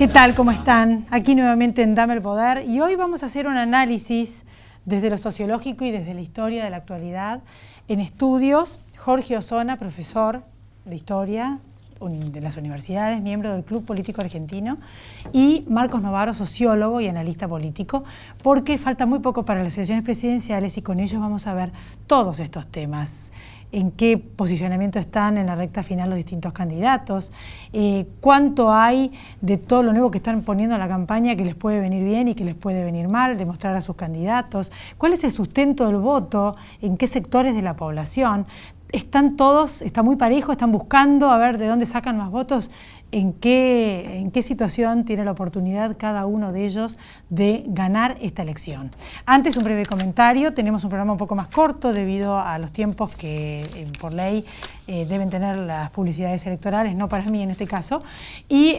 ¿Qué tal? ¿Cómo están? Aquí nuevamente en Dame el Poder y hoy vamos a hacer un análisis desde lo sociológico y desde la historia de la actualidad en estudios. Jorge Osona, profesor de historia de las universidades, miembro del Club Político Argentino, y Marcos Novaro, sociólogo y analista político, porque falta muy poco para las elecciones presidenciales y con ellos vamos a ver todos estos temas. En qué posicionamiento están en la recta final los distintos candidatos, cuánto hay de todo lo nuevo que están poniendo en la campaña que les puede venir bien y que les puede venir mal, demostrar a sus candidatos, cuál es el sustento del voto, en qué sectores de la población. Están todos, está muy parejo, están buscando a ver de dónde sacan más votos, en qué situación tiene la oportunidad cada uno de ellos de ganar esta elección. Antes, un breve comentario. Tenemos un programa un poco más corto debido a los tiempos que por ley deben tener las publicidades electorales, no para mí en este caso. Y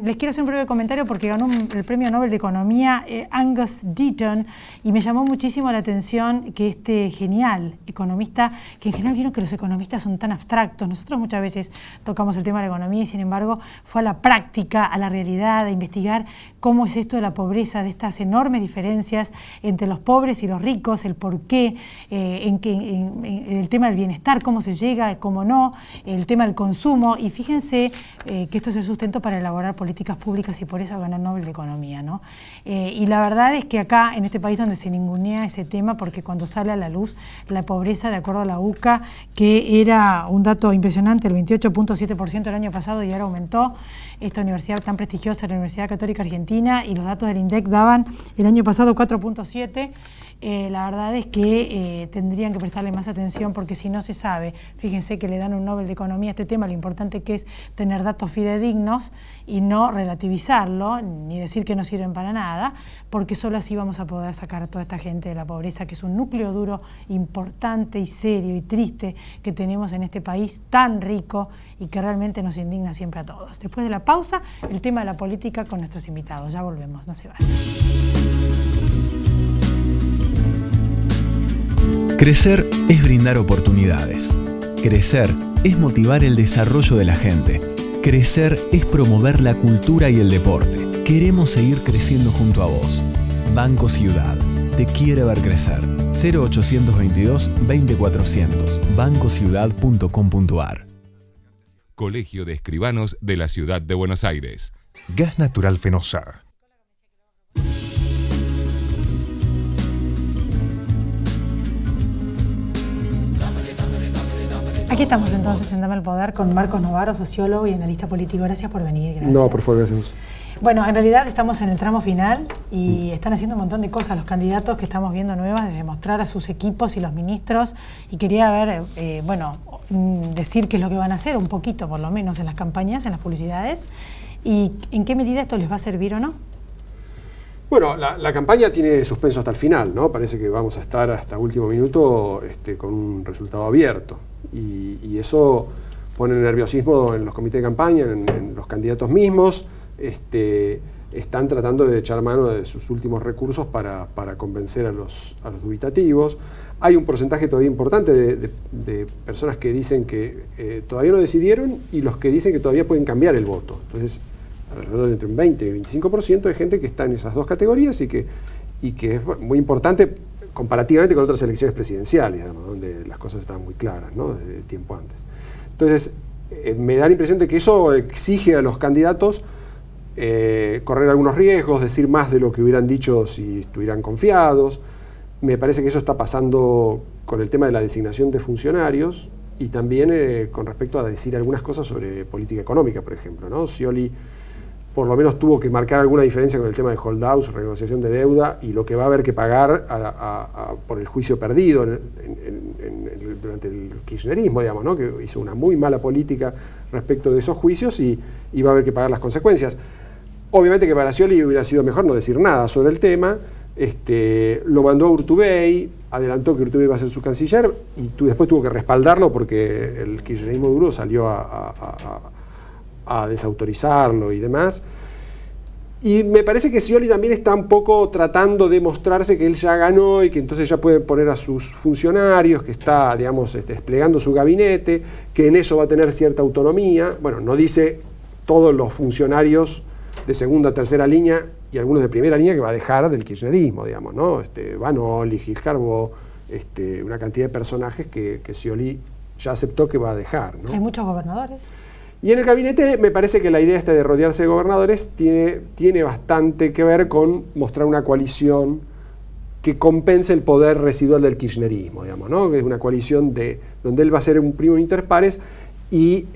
les quiero hacer un breve comentario porque ganó el Premio Nobel de Economía Angus Deaton y me llamó muchísimo la atención que este genial economista, que en general vieron que los economistas son tan abstractos, nosotros muchas veces tocamos el tema de la economía y sin embargo fue a la práctica, a la realidad, a investigar cómo es esto de la pobreza, de estas enormes diferencias entre los pobres y los ricos, el por qué, el tema del bienestar, cómo se llega, cómo no, el tema del consumo, y fíjense que esto es el sustento para elaborar políticas públicas y por eso ganó el Nobel de Economía, ¿no? Y la verdad es que acá, en este país donde se ningunea ese tema, porque cuando sale a la luz la pobreza, de acuerdo a la UCA, que era un dato impresionante, el 28.7% el año pasado y ahora aumentó, esta universidad tan prestigiosa, la Universidad Católica Argentina, y los datos del INDEC daban el año pasado 4.7%. La verdad es que tendrían que prestarle más atención porque si no se sabe, fíjense que le dan un Nobel de Economía a este tema, lo importante que es tener datos fidedignos y no relativizarlo, ni decir que no sirven para nada, porque solo así vamos a poder sacar a toda esta gente de la pobreza, que es un núcleo duro importante y serio y triste que tenemos en este país tan rico y que realmente nos indigna siempre a todos. Después de la pausa, el tema de la política con nuestros invitados. Ya volvemos, no se vayan. Crecer es brindar oportunidades. Crecer es motivar el desarrollo de la gente. Crecer es promover la cultura y el deporte. Queremos seguir creciendo junto a vos. Banco Ciudad. Te quiere ver crecer. 0822 20400. bancociudad.com.ar. Colegio de Escribanos de la Ciudad de Buenos Aires. Gas Natural Fenosa. Aquí estamos entonces en Dame el Poder con Marcos Novaro, sociólogo y analista político. Gracias por venir. Gracias. No, por favor, gracias. Bueno, en realidad estamos en el tramo final y están haciendo un montón de cosas los candidatos que estamos viendo nuevas, de demostrar a sus equipos y los ministros, y quería ver, decir qué es lo que van a hacer, un poquito por lo menos en las campañas, en las publicidades, y en qué medida esto les va a servir o no. Bueno, la campaña tiene suspenso hasta el final, ¿no? Parece que vamos a estar hasta último minuto con un resultado abierto. Y eso pone nerviosismo en los comités de campaña, en los candidatos mismos. Están tratando de echar mano de sus últimos recursos para convencer a los dubitativos. Hay un porcentaje todavía importante de personas que dicen que todavía no decidieron y los que dicen que todavía pueden cambiar el voto. Entonces, alrededor de entre un 20 y 25% de gente que está en esas dos categorías y que es muy importante comparativamente con otras elecciones presidenciales, digamos, donde las cosas estaban muy claras, ¿no? Desde tiempo antes. Entonces, me da la impresión de que eso exige a los candidatos correr algunos riesgos, decir más de lo que hubieran dicho si estuvieran confiados. Me parece que eso está pasando con el tema de la designación de funcionarios y también con respecto a decir algunas cosas sobre política económica, por ejemplo, ¿no? Scioli por lo menos tuvo que marcar alguna diferencia con el tema de holdouts, renegociación de deuda y lo que va a haber que pagar por el juicio perdido durante el kirchnerismo, digamos, ¿no? Que hizo una muy mala política respecto de esos juicios y va a haber que pagar las consecuencias. Obviamente que para Scioli hubiera sido mejor no decir nada sobre el tema. Lo mandó a Urtubey, adelantó que Urtubey iba a ser su canciller y después tuvo que respaldarlo porque el kirchnerismo duro salió a desautorizarlo y demás. Y me parece que Scioli también está un poco tratando de mostrarse que él ya ganó y que entonces ya puede poner a sus funcionarios, que está, digamos, desplegando su gabinete, que en eso va a tener cierta autonomía. Bueno, no dice todos los funcionarios de segunda, tercera línea y algunos de primera línea que va a dejar del kirchnerismo, digamos, ¿no? Vanoli, Gil Carbó, una cantidad de personajes que Scioli ya aceptó que va a dejar, ¿no? Hay muchos gobernadores. Y en el gabinete me parece que la idea esta de rodearse de gobernadores tiene bastante que ver con mostrar una coalición que compense el poder residual del kirchnerismo, digamos, ¿no? Que es una coalición donde él va a ser un primo inter pares y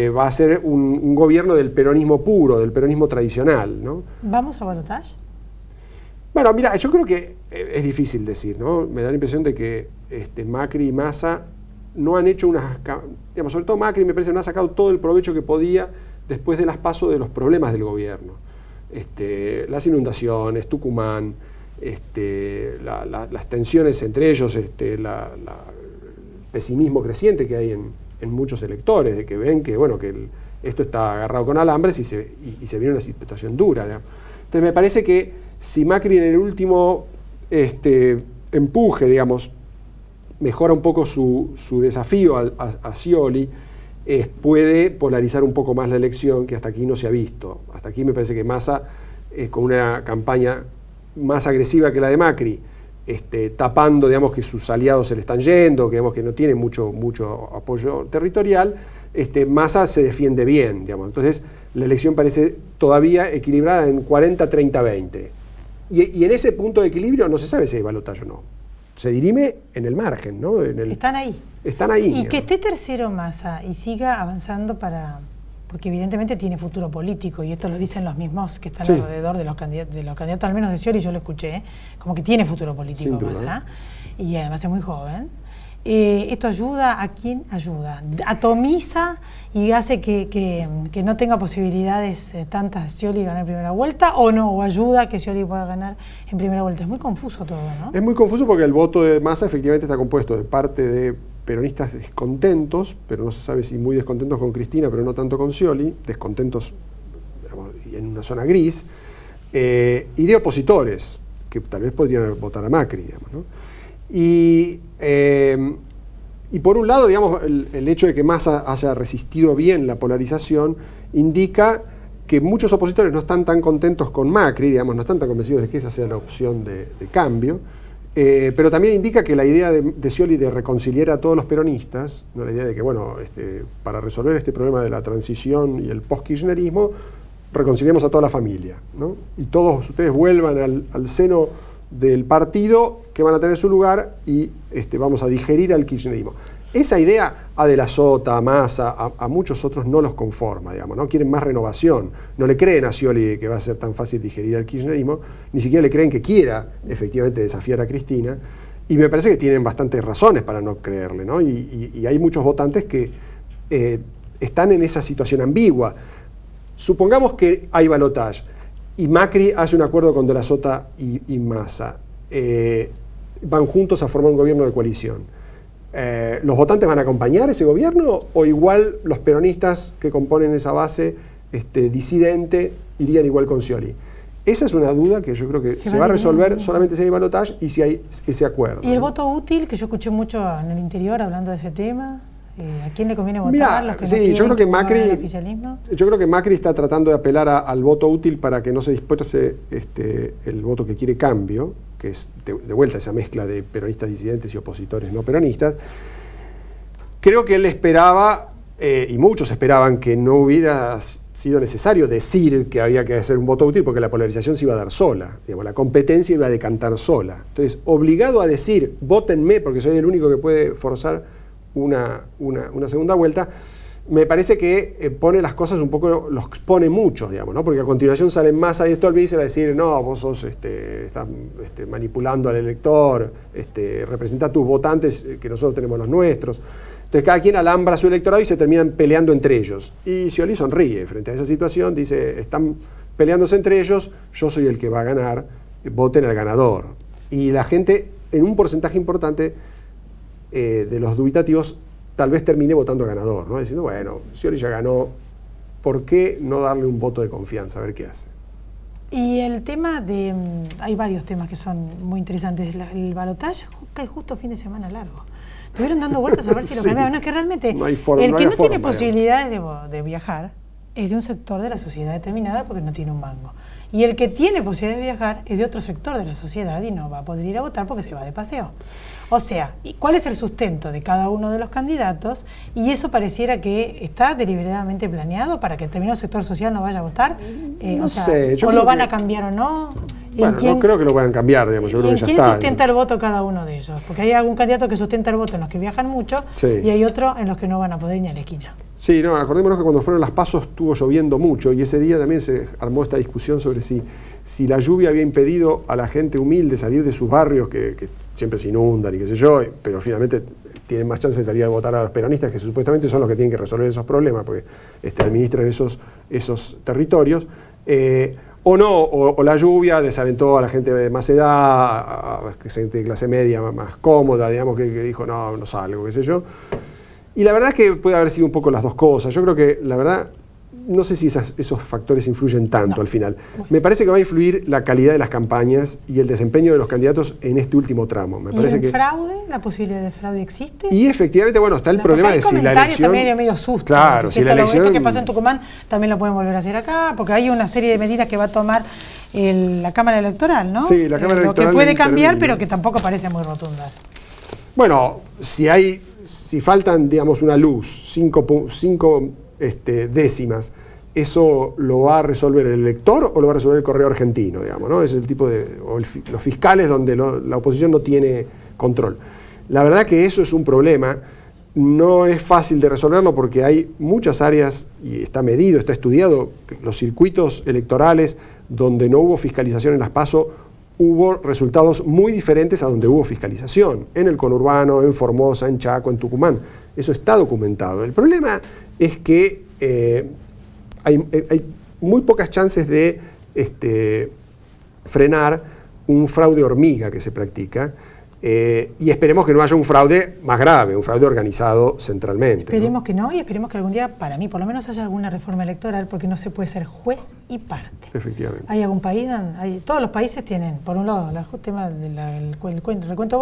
va a ser un gobierno del peronismo puro, del peronismo tradicional, ¿no? ¿Vamos a balotaje? Bueno, mira, yo creo que es difícil decir, ¿no? Me da la impresión de que Macri y Massa no han hecho digamos, sobre todo Macri me parece que no ha sacado todo el provecho que podía después de las PASO de los problemas del gobierno. Las inundaciones, Tucumán, las tensiones entre ellos, el pesimismo creciente que hay en muchos electores, de que ven que, bueno, que esto está agarrado con alambres y se viene una situación dura, ¿no? Entonces me parece que si Macri en el último empuje, digamos, mejora un poco su desafío a Scioli, puede polarizar un poco más la elección, que hasta aquí no se ha visto. Hasta aquí me parece que Massa, con una campaña más agresiva que la de Macri, tapando, digamos, que sus aliados se le están yendo, que, digamos, que no tiene mucho apoyo territorial, Massa se defiende bien, digamos. Entonces la elección parece todavía equilibrada en 40-30-20. Y en ese punto de equilibrio no se sabe si hay balotaje o no. Se dirime en el margen, ¿no? Están ahí. Están ahí. Y digamos, que esté tercero Massa y siga avanzando porque evidentemente tiene futuro político, y esto lo dicen los mismos que están alrededor de los candidatos, al menos de Scioli, yo lo escuché, como que tiene futuro político Massa, y además es muy joven. ¿Esto ayuda? ¿A quién ayuda? ¿Atomiza y hace que no tenga posibilidades tantas Scioli ganar en primera vuelta, o no? ¿O ayuda a que Scioli pueda ganar en primera vuelta? Es muy confuso todo, ¿no? Es muy confuso porque el voto de Massa efectivamente está compuesto de parte de peronistas descontentos, pero no se sabe si muy descontentos con Cristina, pero no tanto con Scioli, descontentos, digamos, en una zona gris, y de opositores, que tal vez podrían votar a Macri, digamos, ¿no? Y por un lado, digamos, el hecho de que Massa haya resistido bien la polarización indica que muchos opositores no están tan contentos con Macri, digamos, no están tan convencidos de que esa sea la opción de cambio, pero también indica que la idea de Scioli de reconciliar a todos los peronistas, ¿no? La idea de que, bueno, para resolver este problema de la transición y el post-kirchnerismo, reconciliemos a toda la familia, ¿no? Y todos ustedes vuelvan al seno del partido, que van a tener su lugar, y vamos a digerir al kirchnerismo. Esa idea a De la Sota, a Massa, a muchos otros no los conforma, digamos, ¿no? Quieren más renovación, no le creen a Scioli que va a ser tan fácil digerir al kirchnerismo, ni siquiera le creen que quiera efectivamente desafiar a Cristina, y me parece que tienen bastantes razones para no creerle, ¿no? Y hay muchos votantes que están en esa situación ambigua. Supongamos que hay balotaje y Macri hace un acuerdo con De la Sota y Massa. Van juntos a formar un gobierno de coalición. ¿Los votantes van a acompañar ese gobierno, o igual los peronistas que componen esa base disidente irían igual con Scioli? Esa es una duda que yo creo que se va a resolver solamente si hay balotaje y si hay ese acuerdo. ¿Y el voto útil, que yo escuché mucho en el interior hablando de ese tema? ¿A quién le conviene votar? Mirá, ¿Los que sí, no yo creo que el oficialismo? Yo creo que Macri está tratando de apelar al voto útil para que no se disperse el voto que quiere cambio, que es de vuelta esa mezcla de peronistas disidentes y opositores no peronistas. Creo que él esperaba, y muchos esperaban, que no hubiera sido necesario decir que había que hacer un voto útil, porque la polarización se iba a dar sola, digamos, la competencia iba a decantar sola. Entonces, obligado a decir, vótenme porque soy el único que puede forzar una segunda vuelta, me parece que pone las cosas un poco, los expone mucho, digamos, ¿no? Porque a continuación salen Massa y Stolbizer y se va a decir, no, vos estás manipulando al elector, representa a tus votantes, que nosotros tenemos los nuestros. Entonces cada quien alambra a su electorado y se terminan peleando entre ellos. Y Scioli sonríe frente a esa situación, dice, están peleándose entre ellos, yo soy el que va a ganar, voten al ganador. Y la gente, en un porcentaje importante de los dubitativos, tal vez termine votando a ganador, ¿no? Diciendo, bueno, Scioli ya ganó, ¿por qué no darle un voto de confianza? A ver qué hace. Y el tema de... hay varios temas que son muy interesantes. El balotaje cae justo fin de semana largo. Estuvieron dando vueltas a ver si lo cambiaban. No, es que realmente no hay forma, el que no tiene digamos, posibilidades de viajar es de un sector de la sociedad determinada porque no tiene un mango. Y el que tiene posibilidades de viajar es de otro sector de la sociedad y no va a poder ir a votar porque se va de paseo. O sea, ¿cuál es el sustento de cada uno de los candidatos? Y eso pareciera que está deliberadamente planeado para que determinado sector social no vaya a votar. No sé, o lo van a cambiar o no. Bueno, no creo que lo puedan cambiar, digamos. Yo creo que ya ¿Quién está. sustenta el voto cada uno de ellos? Porque hay algún candidato que sustenta el voto en los que viajan mucho y hay otro en los que no van a poder ni a la esquina. Sí, no, acordémonos que cuando fueron las PASO estuvo lloviendo mucho y ese día también se armó esta discusión sobre si la lluvia había impedido a la gente humilde salir de sus barrios, que siempre se inundan y qué sé yo, pero finalmente tienen más chance de salir a votar a los peronistas, que supuestamente son los que tienen que resolver esos problemas, porque administran esos territorios, o no, o la lluvia desalentó a la gente de más edad, a gente de clase media más cómoda, digamos, que dijo, no salgo, qué sé yo. Y la verdad es que puede haber sido un poco las dos cosas. Yo creo que, la verdad, no sé si esos factores influyen tanto al final. Me parece que va a influir la calidad de las campañas y el desempeño de los candidatos en este último tramo. ¿Y el fraude? ¿La posibilidad de fraude existe? Y efectivamente, bueno, está el problema de si la elección... también medio susto. Claro, si la elección... Esto que pasó en Tucumán también lo pueden volver a hacer acá, porque hay una serie de medidas que va a tomar la Cámara Electoral, ¿no? Sí, la Cámara Electoral. Lo que puede cambiar, pero que tampoco parecen muy rotundas. Bueno, si faltan, digamos, una luz, 5 décimas, ¿eso lo va a resolver el elector o lo va a resolver el Correo Argentino, digamos, ¿no? Es el tipo de... los fiscales donde la oposición no tiene control. La verdad que eso es un problema. No es fácil de resolverlo porque hay muchas áreas, y está medido, está estudiado, los circuitos electorales donde no hubo fiscalización en las PASO, hubo resultados muy diferentes a donde hubo fiscalización, en el conurbano, en Formosa, en Chaco, en Tucumán. Eso está documentado. El problema es que hay muy pocas chances de frenar un fraude hormiga que se practica, y esperemos que no haya un fraude más grave, un fraude organizado centralmente. Esperemos que no, y esperemos que algún día, para mí por lo menos, haya alguna reforma electoral, porque no se puede ser juez y parte. Efectivamente. Hay algún país, todos los países tienen, por un lado, el tema del recuento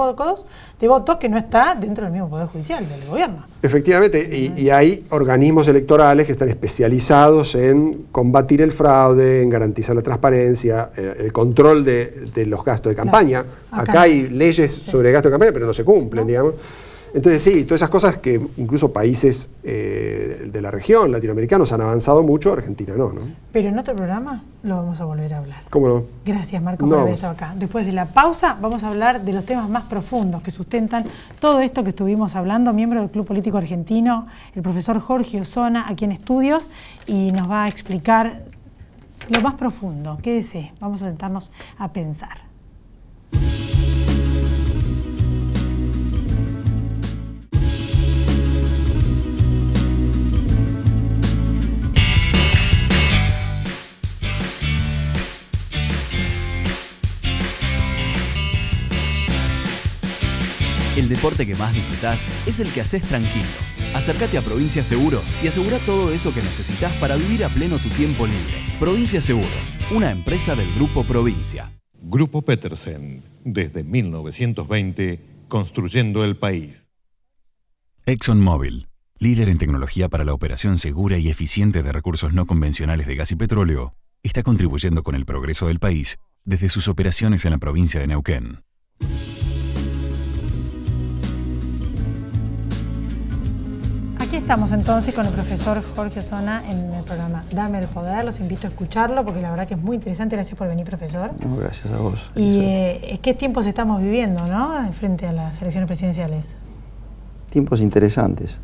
de votos que no está dentro del mismo Poder Judicial, del gobierno. Efectivamente, y hay organismos electorales que están especializados en combatir el fraude, en garantizar la transparencia, el control de los gastos de campaña. Claro. Acá hay leyes sobre gasto de campaña, pero no se cumplen, digamos. Entonces sí, todas esas cosas que incluso países de la región, latinoamericanos, han avanzado mucho, Argentina no. Pero en otro programa lo vamos a volver a hablar. ¿Cómo no? Gracias, Marco, por haber estado acá. Después de la pausa vamos a hablar de los temas más profundos que sustentan todo esto que estuvimos hablando. Miembro del Club Político Argentino, el profesor Jorge Osona, aquí en Estudios, y nos va a explicar lo más profundo. Quédese, vamos a sentarnos a pensar. El deporte que más disfrutás es el que haces tranquilo. Acércate a Provincia Seguros y asegura todo eso que necesitas para vivir a pleno tu tiempo libre. Provincia Seguros, una empresa del Grupo Provincia. Grupo Petersen, desde 1920, construyendo el país. ExxonMobil, líder en tecnología para la operación segura y eficiente de recursos no convencionales de gas y petróleo, está contribuyendo con el progreso del país desde sus operaciones en la provincia de Neuquén. Aquí estamos entonces con el profesor Jorge Osona en el programa Dame el Poder. Los invito a escucharlo porque la verdad que es muy interesante. Gracias por venir, profesor. No, gracias a vos. Y qué tiempos estamos viviendo, ¿no? Frente a las elecciones presidenciales. Tiempos interesantes.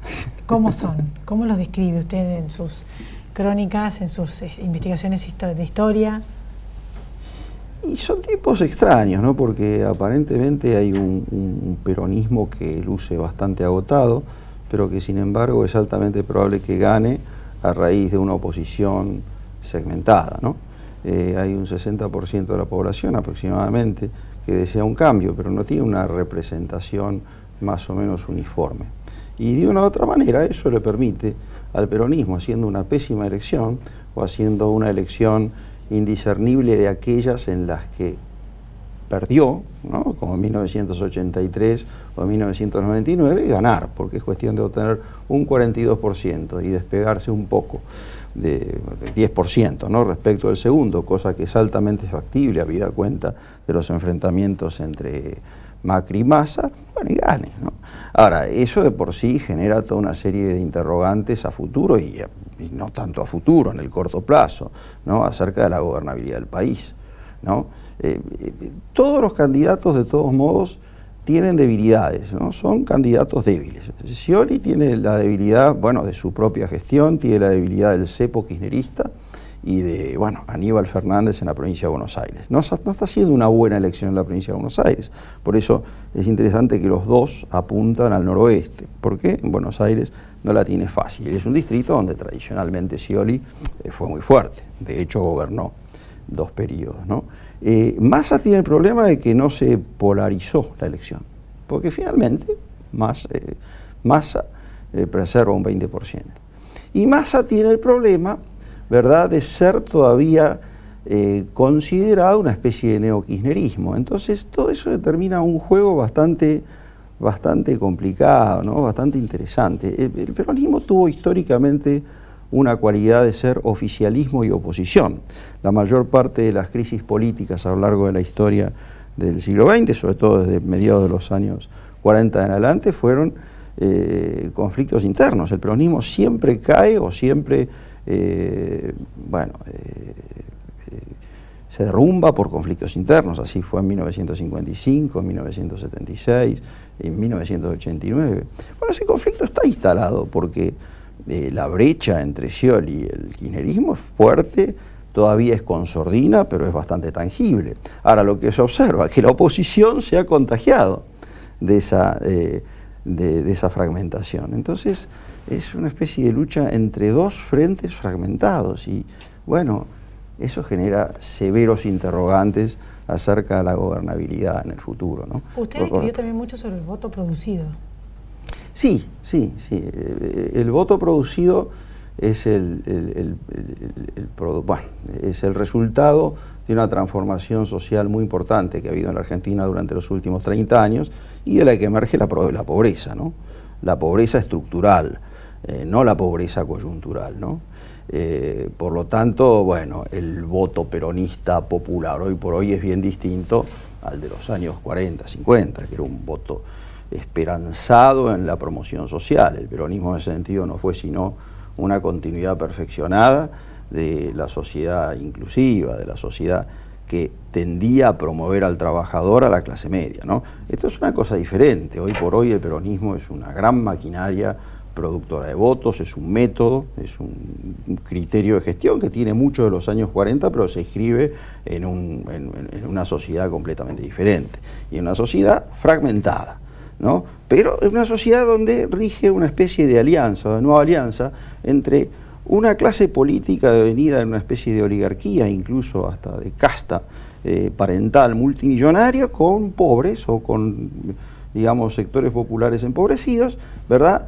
¿Cómo son? ¿Cómo los describe usted en sus crónicas, en sus investigaciones de historia? Y son tiempos extraños, ¿no? Porque aparentemente hay un peronismo que luce bastante agotado, pero que sin embargo es altamente probable que gane a raíz de una oposición segmentada, ¿no? Hay un 60% de la población aproximadamente que desea un cambio, pero no tiene una representación más o menos uniforme. Y de una u otra manera eso le permite al peronismo, haciendo una pésima elección o haciendo una elección indiscernible de aquellas en las que perdió, ¿no? Como en 1983 o en 1999, ganar, porque es cuestión de obtener un 42% y despegarse un poco de 10%, ¿no? Respecto del segundo, cosa que es altamente factible, habida cuenta de los enfrentamientos entre Macri y Massa, bueno, y gane, ¿no? Ahora, eso de por sí genera toda una serie de interrogantes a futuro y no tanto a futuro, en el corto plazo, ¿no? Acerca de la gobernabilidad del país, ¿no? Todos los candidatos, de todos modos, tienen debilidades, ¿no? Son candidatos débiles. Scioli tiene la debilidad, bueno, de su propia gestión, tiene la debilidad del cepo kirchnerista y de, bueno, Aníbal Fernández en la provincia de Buenos Aires. No está haciendo una buena elección en la provincia de Buenos Aires. Por eso es interesante que los dos apuntan al noroeste, porque en Buenos Aires no la tiene fácil. Es un distrito donde tradicionalmente Scioli fue muy fuerte. De hecho, gobernó 2 periodos, ¿no? Massa tiene el problema de que no se polarizó la elección, porque finalmente Massa preserva un 20%. Y Massa tiene el problema, ¿verdad?, de ser todavía considerado una especie de neokirchnerismo. Entonces todo eso determina un juego bastante complicado, ¿no? Bastante interesante. El peronismo tuvo históricamente una cualidad de ser oficialismo y oposición. La mayor parte de las crisis políticas a lo largo de la historia del siglo XX, sobre todo desde mediados de los años 40 en adelante, fueron conflictos internos. El peronismo siempre cae o siempre se derrumba por conflictos internos. Así fue en 1955, en 1976, en 1989. Bueno, ese conflicto está instalado porque la brecha entre Scioli y el kirchnerismo es fuerte, todavía es con sordina, pero es bastante tangible. Ahora, lo que se observa es que la oposición se ha contagiado de esa fragmentación. Entonces, es una especie de lucha entre dos frentes fragmentados y, bueno, eso genera severos interrogantes acerca de la gobernabilidad en el futuro, ¿no? Usted escribió también mucho sobre el voto producido. Sí. El voto producido es es el resultado de una transformación social muy importante que ha habido en la Argentina durante los últimos 30 años y de la que emerge la pobreza, ¿no? La pobreza estructural, no la pobreza coyuntural, ¿no? Por lo tanto, bueno, el voto peronista popular hoy por hoy es bien distinto al de los años 40, 50, que era un voto esperanzado en la promoción social. El peronismo en ese sentido no fue sino una continuidad perfeccionada de la sociedad inclusiva, de la sociedad que tendía a promover al trabajador, a la clase media, ¿no? Esto es una cosa diferente. Hoy por hoy el peronismo es una gran maquinaria productora de votos, es un método, es un criterio de gestión que tiene mucho de los años 40, pero se inscribe en una sociedad completamente diferente y en una sociedad fragmentada, ¿no? Pero en una sociedad donde rige una especie de alianza, de nueva alianza, entre una clase política devenida en una especie de oligarquía, incluso hasta de casta parental multimillonaria, con pobres o con, digamos, sectores populares empobrecidos, ¿verdad?,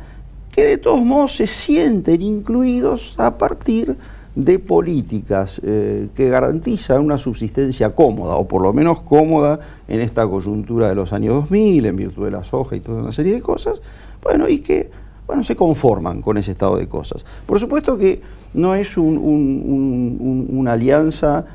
que de todos modos se sienten incluidos a partir de políticas que garantizan una subsistencia cómoda, o por lo menos cómoda en esta coyuntura de los años 2000, en virtud de la soja y toda una serie de cosas, bueno, y que, bueno, se conforman con ese estado de cosas. Por supuesto que no es una alianza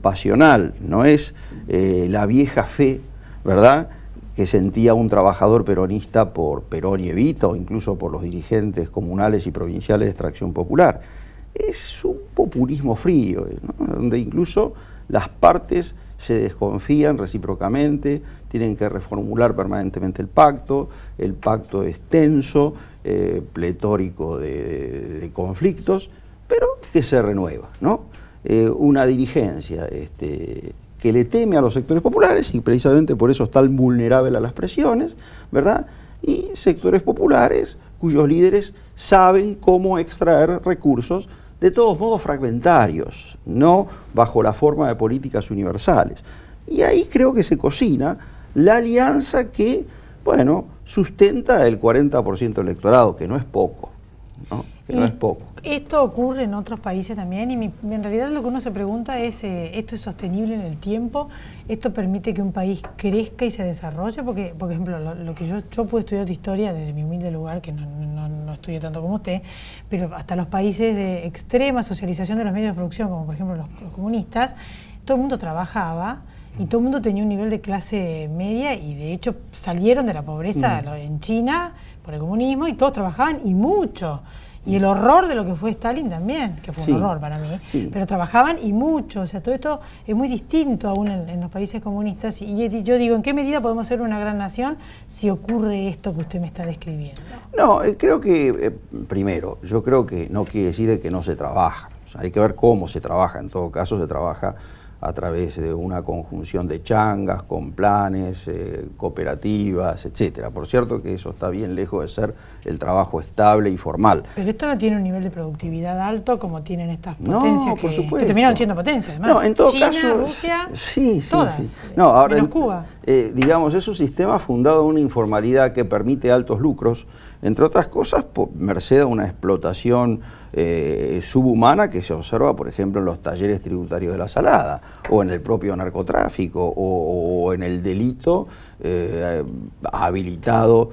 pasional, no es la vieja fe, ¿verdad?, que sentía un trabajador peronista por Perón y Evita, o incluso por los dirigentes comunales y provinciales de extracción popular. Es un populismo frío, ¿no?, donde incluso las partes se desconfían recíprocamente, tienen que reformular permanentemente el pacto es tenso, pletórico de conflictos, pero que se renueva, ¿no? Una dirigencia que le teme a los sectores populares y precisamente por eso es tan vulnerable a las presiones, ¿verdad? Y sectores populares cuyos líderes saben cómo extraer recursos, de todos modos fragmentarios, no bajo la forma de políticas universales. Y ahí creo que se cocina la alianza que, bueno, sustenta el 40% del electorado, que no es poco, ¿no? Que no es poco. Esto ocurre en otros países también y en realidad lo que uno se pregunta es, ¿esto es sostenible en el tiempo? ¿Esto permite que un país crezca y se desarrolle? Porque, por ejemplo, lo que yo pude estudiar de historia desde mi humilde lugar, que no estudié tanto como usted, pero hasta los países de extrema socialización de los medios de producción, como por ejemplo los comunistas, todo el mundo trabajaba y todo el mundo tenía un nivel de clase media y de hecho salieron de la pobreza en China por el comunismo y todos trabajaban y mucho. Y el horror de lo que fue Stalin también, que fue un horror para mí, pero trabajaban y mucho, o sea, todo esto es muy distinto aún en los países comunistas y yo digo, ¿en qué medida podemos ser una gran nación si ocurre esto que usted me está describiendo? No, creo que, primero, yo creo que no quiere decir de que no se trabaja, o sea, hay que ver cómo se trabaja, en todo caso se trabaja a través de una conjunción de changas, con planes, cooperativas, etcétera. Por cierto que eso está bien lejos de ser el trabajo estable y formal. Pero esto no tiene un nivel de productividad alto como tienen estas potencias que terminaron siendo potencias, además. No, en todo China, caso, Rusia, sí, todas, sí. No, ahora, menos Cuba. Digamos, es un sistema fundado en una informalidad que permite altos lucros, entre otras cosas, por merced a una explotación subhumana que se observa, por ejemplo, en los talleres tributarios de la Salada, o en el propio narcotráfico, o en el delito habilitado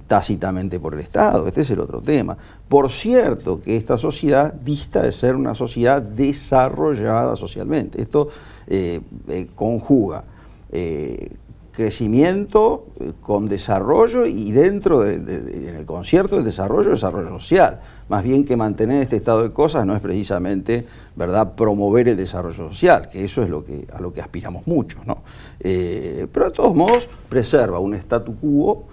tácitamente por el Estado. Este es el otro tema. Por cierto que esta sociedad dista de ser una sociedad desarrollada socialmente. Esto conjuga crecimiento con desarrollo y dentro en el concierto del desarrollo social. Más bien que mantener este estado de cosas no es precisamente, ¿verdad?, promover el desarrollo social, que eso es a lo que aspiramos muchos, ¿no? Pero de todos modos preserva un statu quo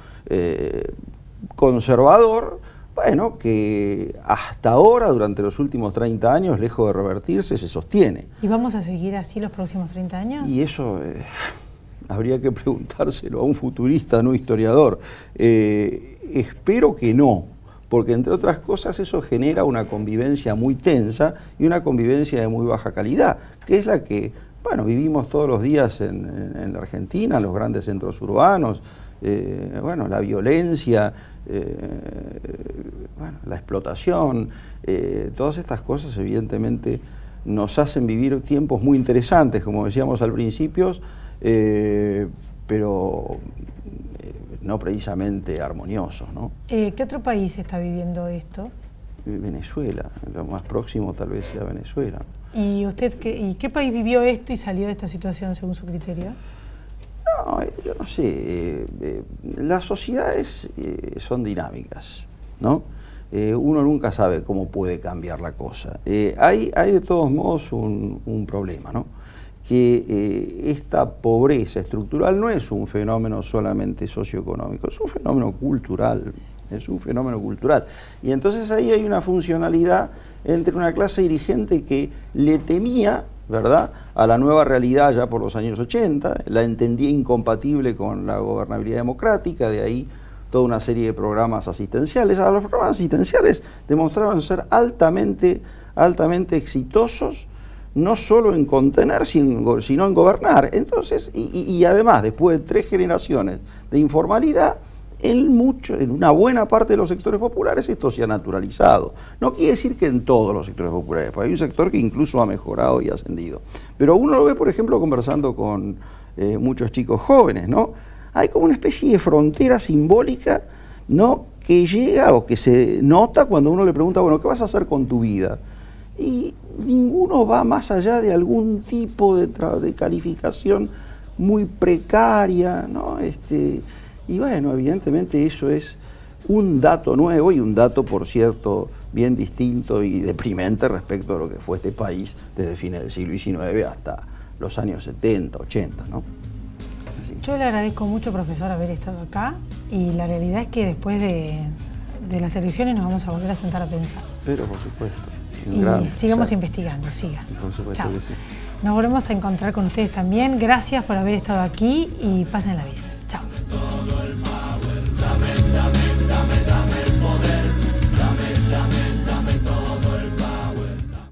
conservador, bueno, que hasta ahora, durante los últimos 30 años, lejos de revertirse, se sostiene. ¿Y vamos a seguir así los próximos 30 años? Y eso habría que preguntárselo a un futurista, no historiador. Espero que no, porque entre otras cosas eso genera una convivencia muy tensa y una convivencia de muy baja calidad, que es la que, bueno, vivimos todos los días en la Argentina, en los grandes centros urbanos, bueno, la violencia, bueno, la explotación, todas estas cosas evidentemente nos hacen vivir tiempos muy interesantes, como decíamos al principio, pero no precisamente armoniosos, ¿no? ¿Qué otro país está viviendo esto? Venezuela, lo más próximo tal vez sea Venezuela. ¿Y usted qué país vivió esto y salió de esta situación según su criterio? No, yo no sé. Las sociedades son dinámicas, ¿no? Uno nunca sabe cómo puede cambiar la cosa. Hay de todos modos un problema, ¿no? Que esta pobreza estructural no es un fenómeno solamente socioeconómico, es un fenómeno cultural, Y entonces ahí hay una funcionalidad entre una clase dirigente que le temía, ¿verdad?, a la nueva realidad ya por los años 80, la entendía incompatible con la gobernabilidad democrática, de ahí toda una serie de programas asistenciales. Ahora, los programas asistenciales demostraban ser altamente exitosos, no solo en contener, sino en gobernar. Entonces, y además, después de 3 generaciones de informalidad, en una buena parte de los sectores populares esto se ha naturalizado. No quiere decir que en todos los sectores populares, porque hay un sector que incluso ha mejorado y ascendido. Pero uno lo ve, por ejemplo, conversando con muchos chicos jóvenes, ¿no? Hay como una especie de frontera simbólica, ¿no?, que llega o que se nota cuando uno le pregunta, bueno, ¿qué vas a hacer con tu vida? Y ninguno va más allá de algún tipo de calificación muy precaria, ¿no? Y bueno, evidentemente eso es un dato nuevo y un dato, por cierto, bien distinto y deprimente respecto a lo que fue este país desde fines del siglo XIX hasta los años 70, 80, ¿no? Así. Yo le agradezco mucho, profesor, haber estado acá y la realidad es que después de las elecciones nos vamos a volver a sentar a pensar. Pero por supuesto. Y sigamos investigando, siga. Por supuesto. Chao. Que sí. Nos volvemos a encontrar con ustedes también. Gracias por haber estado aquí y pásenla bien. Chao.